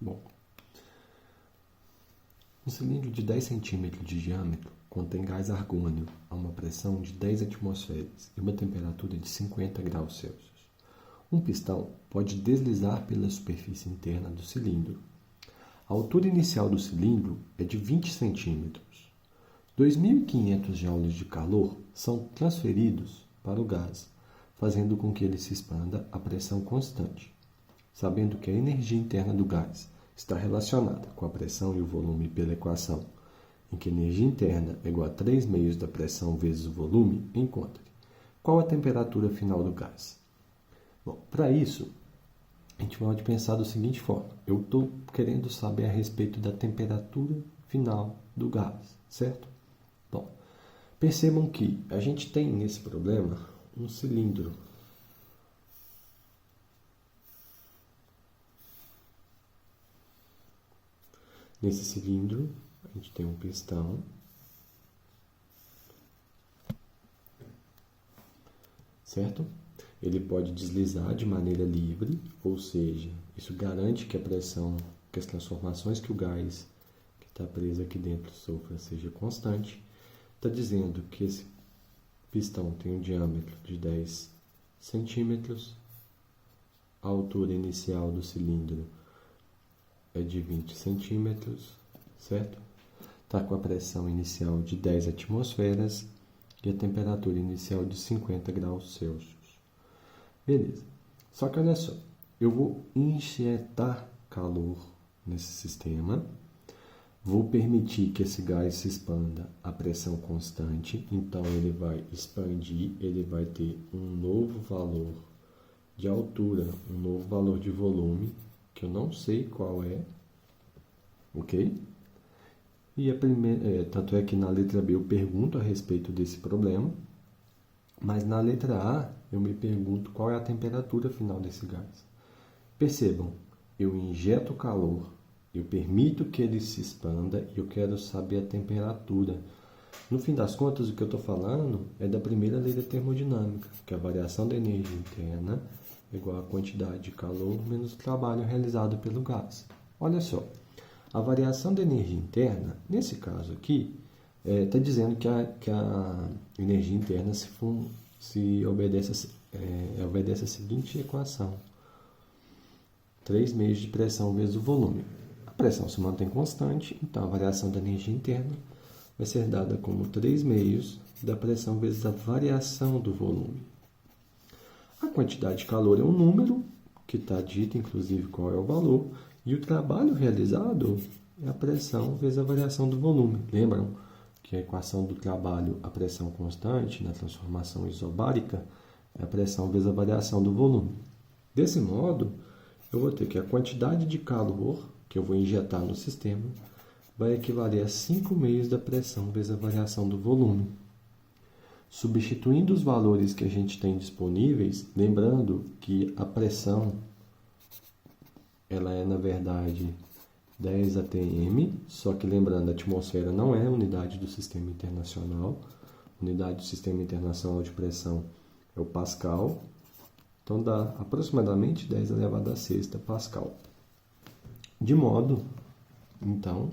Bom, um cilindro de 10 centímetros de diâmetro contém gás argônio a uma pressão de 10 atmosferas e uma temperatura de 50 graus Celsius. Um pistão pode deslizar pela superfície interna do cilindro. A altura inicial do cilindro é de 20 centímetros. 2.500 joules de calor são transferidos para o gás, fazendo com que ele se expanda a pressão constante. Sabendo que a energia interna do gás está relacionada com a pressão e o volume pela equação, em que a energia interna é igual a 3 meios da pressão vezes o volume, encontre qual a temperatura final do gás. Bom, para isso, a gente pode pensar da seguinte forma. Eu estou querendo saber a respeito da temperatura final do gás, certo? Bom, percebam que a gente tem nesse problema um cilindro. Nesse cilindro, a gente tem um pistão. Certo? Ele pode deslizar de maneira livre, ou seja, isso garante que a pressão, que as transformações que o gás que está preso aqui dentro sofra seja constante. Está dizendo que esse pistão tem um diâmetro de 10 centímetros, a altura inicial do cilindro é de 20 centímetros, certo? Está com a pressão inicial de 10 atmosferas e a temperatura inicial de 50 graus Celsius. Beleza. Só que olha só, eu vou injetar calor nesse sistema, vou permitir que esse gás se expanda a pressão constante, então ele vai expandir, ele vai ter um novo valor de altura, um novo valor de volume, que eu não sei qual é, ok? E tanto é que na letra B eu pergunto a respeito desse problema, mas na letra A eu me pergunto qual é a temperatura final desse gás. Percebam, eu injeto calor, eu permito que ele se expanda e eu quero saber a temperatura. No fim das contas, o que eu estou falando é da primeira lei da termodinâmica, que a variação da energia interna é igual à quantidade de calor menos o trabalho realizado pelo gás. Olha só, a variação da energia interna, nesse caso aqui, está dizendo que a energia interna obedece a seguinte equação. 3 meios de pressão vezes o volume. A pressão se mantém constante, então a variação da energia interna vai ser dada como 3 meios da pressão vezes a variação do volume. A quantidade de calor é um número, que está dito inclusive qual é o valor, e o trabalho realizado é a pressão vezes a variação do volume. Lembram que a equação do trabalho, a pressão constante, na transformação isobárica, é a pressão vezes a variação do volume. Desse modo, eu vou ter que a quantidade de calor que eu vou injetar no sistema vai equivaler a 5 meios da pressão vezes a variação do volume. Substituindo os valores que a gente tem disponíveis, lembrando que a pressão ela é, na verdade, 10 atm, só que lembrando, a atmosfera não é a unidade do sistema internacional. A unidade do sistema internacional de pressão é o Pascal. Então, dá aproximadamente 10 elevado a sexta Pascal. De modo, então,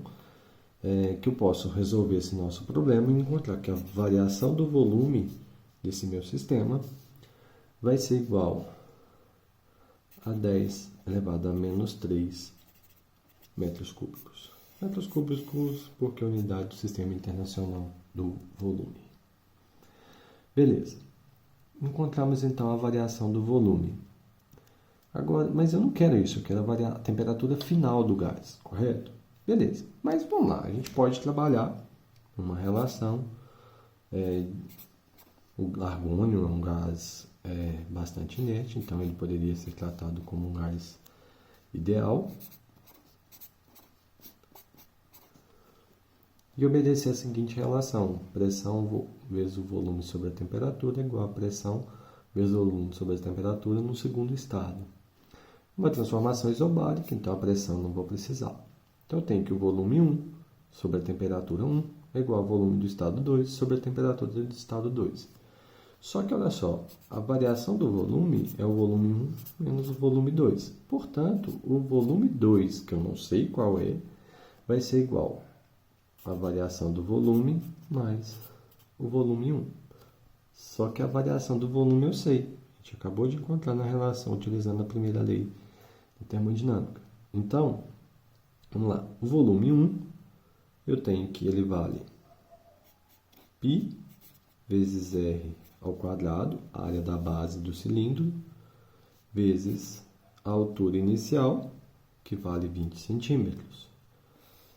que eu posso resolver esse nosso problema e encontrar que a variação do volume desse meu sistema vai ser igual a 10 elevado a menos 3 metros cúbicos. Metros cúbicos porque é a unidade do sistema internacional do volume. Beleza. Encontramos então a variação do volume. Agora, mas eu não quero isso, eu quero a temperatura final do gás, correto? Beleza. Mas vamos lá, a gente pode trabalhar uma relação. O argônio é um gás bastante inerte, então ele poderia ser tratado como um gás ideal. E obedecer a seguinte relação: pressão vezes o volume sobre a temperatura é igual a pressão vezes o volume sobre a temperatura no segundo estado. Uma transformação isobárica, então a pressão não vou precisar. Então eu tenho que o volume 1 sobre a temperatura 1 é igual ao volume do estado 2 sobre a temperatura do estado 2. Só que, olha só, a variação do volume é o volume 1 menos o volume 2. Portanto, o volume 2, que eu não sei qual é, vai ser igual à variação do volume mais o volume 1. Só que a variação do volume eu sei. A gente acabou de encontrar na relação utilizando a primeira lei de termodinâmica. Então, vamos lá. O volume 1, eu tenho que ele vale π vezes r ao quadrado, a área da base do cilindro, vezes a altura inicial, que vale 20 centímetros,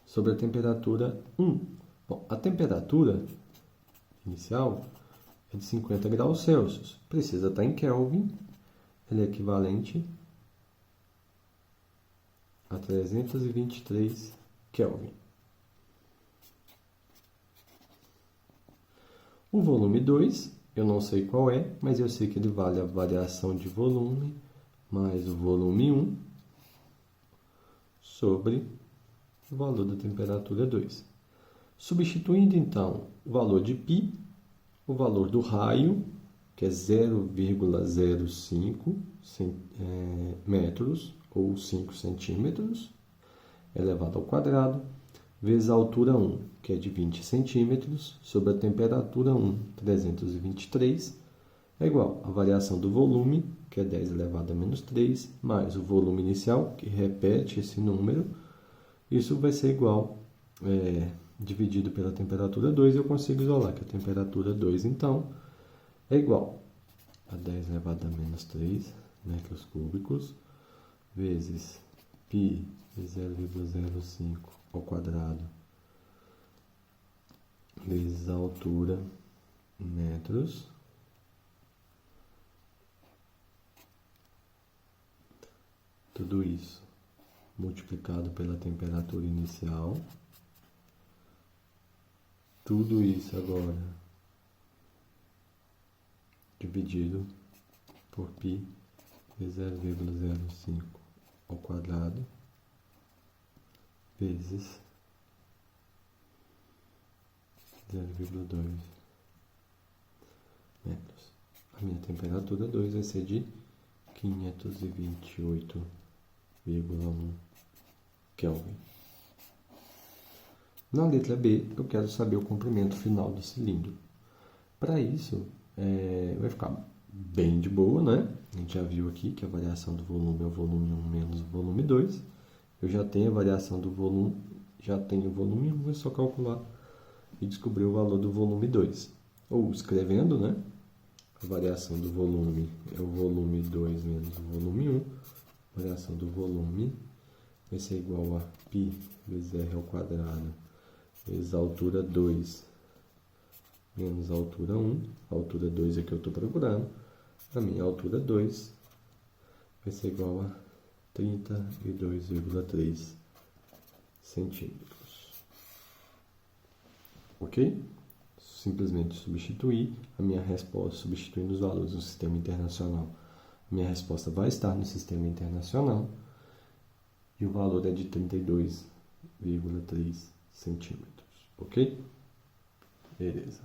sobre a temperatura 1. Bom, a temperatura inicial é de 50 graus Celsius. Precisa estar em Kelvin. Ele é equivalente a 323 Kelvin. O volume 2, eu não sei qual é, mas eu sei que ele vale a variação de volume mais o volume 1 sobre o valor da temperatura 2. Substituindo, então, o valor de π, o valor do raio, que é 0,05 metros, ou 5 centímetros, elevado ao quadrado, vezes a altura 1, que é de 20 centímetros, sobre a temperatura 1, 323, é igual à variação do volume, que é 10 elevado a menos 3, mais o volume inicial, que repete esse número. Isso vai ser igual, dividido pela temperatura 2, eu consigo isolar que a temperatura 2, então, é igual a 10 elevado a menos 3 metros cúbicos, vezes π de 0,05 ao quadrado, vezes a altura em metros, tudo isso multiplicado pela temperatura inicial, tudo isso agora dividido por π de 0,05 ao quadrado, vezes 0,2 metros. A minha temperatura 2 vai ser de 528,1 Kelvin. Na letra B, eu quero saber o comprimento final do cilindro. Para isso, vai ficar bem de boa, né? A gente já viu aqui que a variação do volume é o volume 1 menos o volume 2. Eu já tenho a variação do volume, já tenho o volume 1, é só calcular e descobrir o valor do volume 2. Ou escrevendo, né? A variação do volume é o volume 2 menos o volume 1. A variação do volume vai ser igual a π vezes r ao quadrado, vezes a altura 2 menos a altura 1. A altura 2 é que eu estou procurando. A minha altura 2 vai ser igual a 32,3 centímetros. Ok? Simplesmente substituir a minha resposta, substituindo os valores do sistema internacional. A minha resposta vai estar no sistema internacional e o valor é de 32,3 centímetros. Ok? Beleza.